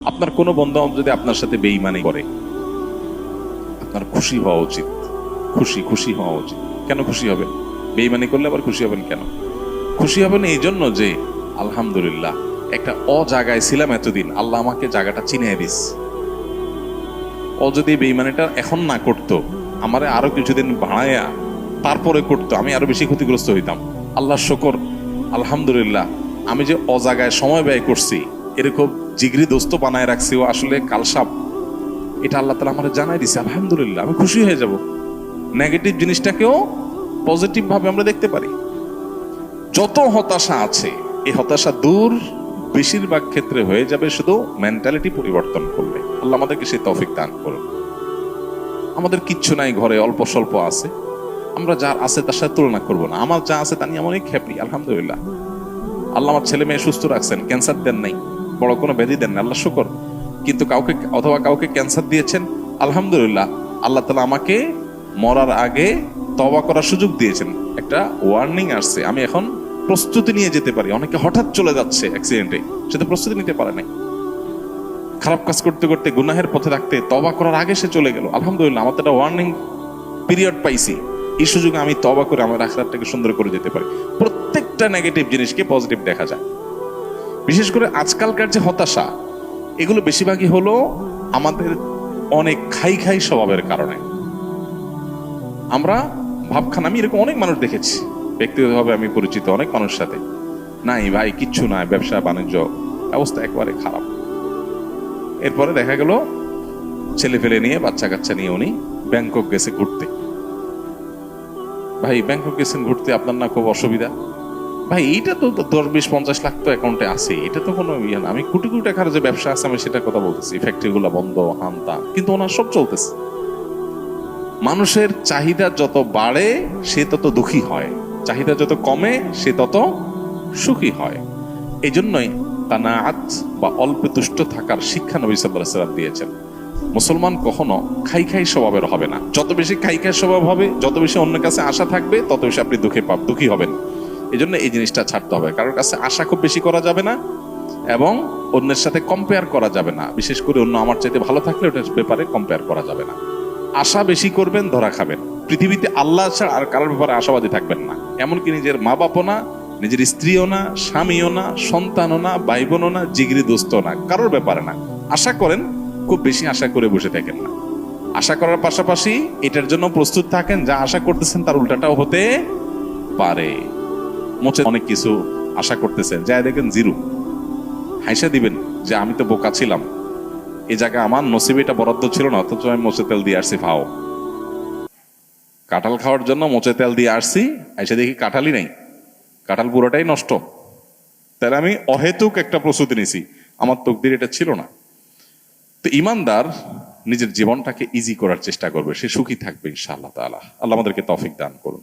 আপনার কোনো বন্ধু যদি আপনার সাথে বেঈমানি করে, আপনার খুশি হওয়া উচিত। খুশি হওয়া উচিত। কেন খুশি হবেন? বেঈমানি করলে আবার খুশি হবেন কেন? খুশি হবেন এই জন্য যে আলহামদুলিল্লাহ একটা জায়গায় ছিলাম এতদিন, আল্লাহ আমাকে জায়গাটা চিনিয়ে দিস। যদি বেঈমানিটা এখন না করতো, আমারে আরো কিছুদিন বাড়ায়া তারপরে করতো, আমি আরো বেশি ক্ষতিগ্রস্ত হইতাম। আল্লাহ শুকর, আলহামদুলিল্লাহ আমি যে জায়গায় সময় ব্যয় করছি, এরকম জিগরি দোস্ত বানায় রাখছি, ও আসলে কালসাপ, এটা আল্লাহ তাআলা আমার জানাই দিছে। আলহামদুলিল্লাহ আমি খুশি হয়ে যাব। নেগেটিভ জিনিসটাকেও পজিটিভ ভাবে আমরা দেখতে পারি। যত হতাশা আছে, এই হতাশা দূর বেশিরভাগ ক্ষেত্রে হয়ে যাবে শুধু মেন্টালিটি পরিবর্তন করলে। আল্লাহ আমাদেরকে সেই তৌফিক দান করুন। আমাদের কিচ্ছু নাই, ঘরে অল্প স্বল্প আছে, আমরা যার আছে তার সাথে তুলনা করবো না। আমার যা আছে তা নিয়ে আমি অনেক হ্যাপি, আলহামদুলিল্লাহ। আল্লাহ আমার ছেলে মেয়ে সুস্থ রাখছেন, ক্যান্সার দেন নাই, বড় কোনো ব্যাধি দেন না, আল্লাহ শুকর। কিন্তু কাউকে ক্যান্সার দিয়েছেন, আলহামদুলিল্লাহ আল্লাহ তাআলা আমাকে মরার আগে তওবা করার সুযোগ দিয়েছেন। একটা ওয়ার্নিং আসছে, আমি এখন প্রস্তুতি নিয়ে যেতে পারি। অনেকে হঠাৎ চলে যাচ্ছে অ্যাক্সিডেন্টে, সে তো প্রস্তুতি নিতে পারে নাই। খারাপ কাজ করতে করতে গুনাহের পথে থাকতে তওবা করার আগে সে চলে গেল। আলহামদুলিল্লাহ আমার তো একটা ওয়ার্নিং পিরিয়ড পাইছি, এই সুযোগে আমি তওবা করে আমার আখিরাতটাকে সুন্দর করে যেতে পারি। প্রত্যেকটা নেগেটিভ জিনিসকে পজিটিভ দেখা যায়। বিশেষ করে আজকালকার যে হতাশা, এগুলো বেশিরভাগই হলো আমাদের অনেক খাই স্বভাবের কারণে। আমরা ভাবখান, আমি এরকম অনেক মানুষ দেখেছি, ব্যক্তিগতভাবে আমি পরিচিত অনেক মানুষের সাথে, নাই ভাই কিচ্ছু নাই, ব্যবসা বাণিজ্য অবস্থা একেবারে খারাপ। এরপরে দেখা গেল ছেলে ফেলে নিয়ে, বাচ্চা কাচ্চা নিয়ে উনি ব্যাংকক গেছে ঘুরতে। ভাই ব্যাংকক গেছেন ঘুরতে, আপনার না খুব অসুবিধা? ভাই এইটা তো 10-20-50 লাখ তো অ্যাকাউন্টে আছে, এটা তো কোনো ইয়ে না। আমি কোটি কোটি টাকার যে ব্যবসা আছে আমি সেটা কথা বলতেছি, ফ্যাক্টরিগুলো বন্ধ, হানতা, কিন্তু ওনার সব চলতেছে। মানুষের চাহিদা যত বাড়ে সে তত দুঃখী হয়, চাহিদা যত কমে সে তত সুখী হয়। এই জন্যই কানাআত বা অল্পে তুষ্ট থাকার শিক্ষা নবী সাল্লাল্লাহু আলাইহি ওয়াসাল্লাম দিয়েছেন। মুসলমান কখনো খাই স্বভাবের হবে না। যত বেশি খাই স্বভাব হবে, যত বেশি অন্যের কাছে আশা থাকবে, তত বেশি আপনি দুঃখী হবেন। এই জন্য এই জিনিসটা ছাড়তে হবে। কারোর কাছে আশা খুব বেশি করা যাবে না, এবং অন্যের সাথে কম্পেয়ার করা যাবে না। বিশেষ করে অন্য আমার চাইতে ভালো থাকলে ওটার ব্যাপারে কম্পেয়ার করা যাবে না। আশা বেশি করবেন, ধরা খাবেন। পৃথিবীতে আল্লাহ ছাড়া আর কারোর ব্যাপারে আশাবাদী থাকবেন না। এমনকি নিজের মা বাপও না, নিজের স্ত্রীও না, স্বামীও না, সন্তানও না, ভাই বোনও না, জিগরি দোস্ত না, কারোর ব্যাপারে না। আশা করেন, খুব বেশি আশা করে বসে থাকেন না। আশা করার পাশাপাশি এটার জন্য প্রস্তুত থাকেন, যা আশা করতেছেন তার উল্টাটাও হতে পারে। মোচে অনেক কিছু আশা করতেছেন, যা দেখেন জিরো। হাইসা দিবেন যে আমি তো বোকা ছিলাম, এই জায়গায় আমার নসিবে এটা বরাদ্দ ছিল না, অথচ আমি মোচে তেল দিয়ে আসছি। ফাও, কাঁঠাল খাওয়ার জন্য মোচে তেল দিয়ে আসছি, এসে দেখি কাঁঠালই নেই, কাঁঠাল পুরোটাই নষ্ট। তাহলে আমি অহেতুক একটা প্রস্তুতি নিছি, আমার তকদির এটা ছিল না। তো ইমানদার নিজের জীবনটাকে ইজি করার চেষ্টা করবে, সে সুখী থাকবে ইনশাআল্লাহ তাআলা। আল্লাহ আমাদেরকে তৌফিক দান করুন।